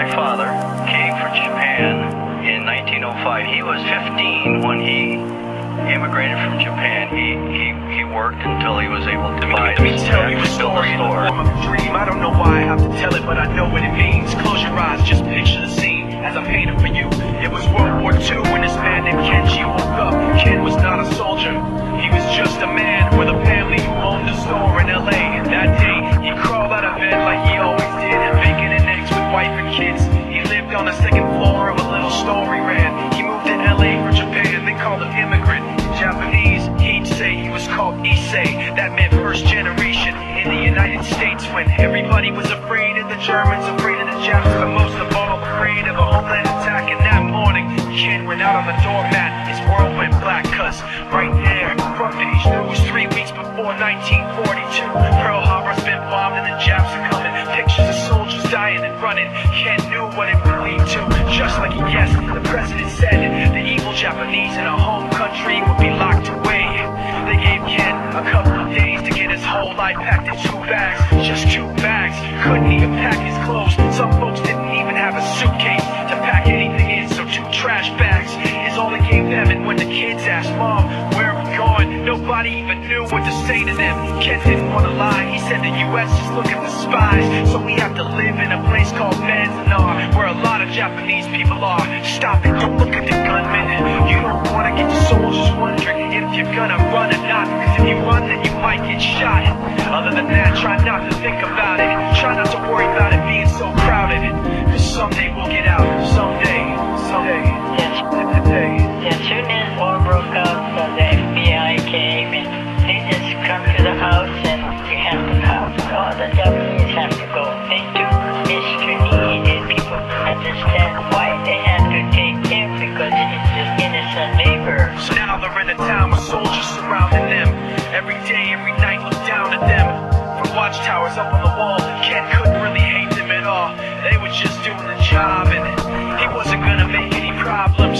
my father came from Japan in 1905. He was 15 when he immigrated from Japan. He worked until he was able to buy Let me tell you a story in the form of a dream. I don't know why I have to tell it, but I know what it means. Close your eyes, just picture the scene as I paint it for you. It was World War II when this man named Kenji woke up. Ken was not a soldier. He was just a man with a family who owned a store in LA. And that day, he crawled out of bed like he always did, bacon and eggs with wife and kids. He lived on the second floor of a little store he ran. He moved to LA from Japan. They called him immigrant. Japanese, he'd say he was called Issei. That meant first generation in the United States, when everybody was afraid of the Germans, afraid of the Japs, but most of all afraid of a homeland attack. And that morning, Ken went out on the doormat. His world went black, cause right there, front page news, 3 weeks before 1942, Pearl Harbor's been bombed and the Japs are coming. Pictures of soldiers dying and running. Ken knew what it would lead to, just like he guessed. The president said the evil Japanese in our home country would be locked away. They gave Ken a couple of days to get his whole life packed in 2 bags, just 2 bags. Couldn't even pack his clothes. Some folks didn't even have a suitcase to pack anything in, so 2 trash bags is all they gave them. And when the kids asked Mom, where are we going, nobody even knew what to say to them. Ken didn't want to lie. He said the U.S. is looking for spies, so we have to live in a place called Manzanar, where a lot of Japanese people are. Stop it, don't look at the gunmen. You don't want to get the soldiers wondering if you're gonna run or not, because if you run then you might get shot. Other than that, try not to think about it. Try not to worry about it being so crowded, cause someday we'll get out. Someday. As soon as war broke out, the FBI came and they just come to the house and we have to have all the Japanese have to go. They took Mr. Need and people understand why they had to take him, because he's just innocent labor. So now they're in a town with soldiers surrounding them. Every day, every night, look down at them. From watchtowers up on the wall, Ken couldn't really hate them at all. They were just doing the job and he wasn't gonna make any problems.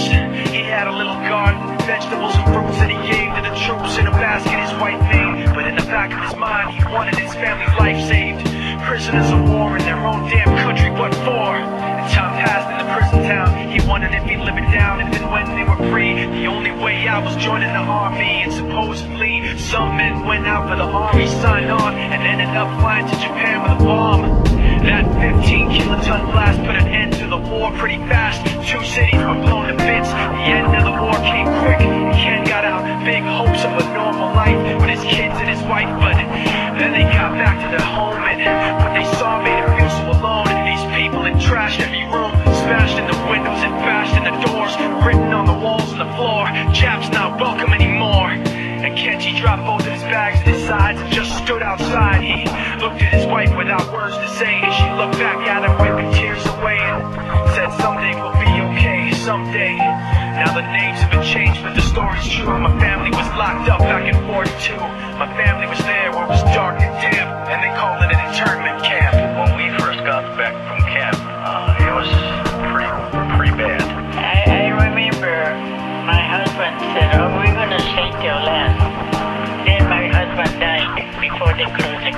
He had a little garden, vegetables and fruits that he gave to the troops in a basket his wife made. But in the back of his mind, he wanted his family's life saved. Prisoners of war in their own damn country, what for? And time passed in the prison town. He wondered if he'd live it down if and when they were free. The only way out was joining the army, and supposedly some men went out for the army, signed on, and ended up flying to Japan with a bomb. That 15-kiloton blast put an end to the war pretty fast. 2 cities were blown to bits. The end of the war came quick. Ken got out, big hopes of a normal life with his kids and his wife, but then they got back to their home, and what they saw made him feel so alone. These people had trashed every room, smashed in the windows and bashed in the doors, written on the walls and the floor, Japs not welcome anymore. And Kenji dropped both of his bags at his sides and just stood outside. He looked at his wife without words to say, and she looked back at him, wiping tears away, and said, someday we'll be okay, someday. Now the names have been changed, but the story's true. My family was locked up back in 42. My family was there where it was dark and damp, and they called it an internment camp. When we first got back from camp, it was pretty bad. I remember my husband said, oh, we're gonna stay till last. Then my husband died before they closed the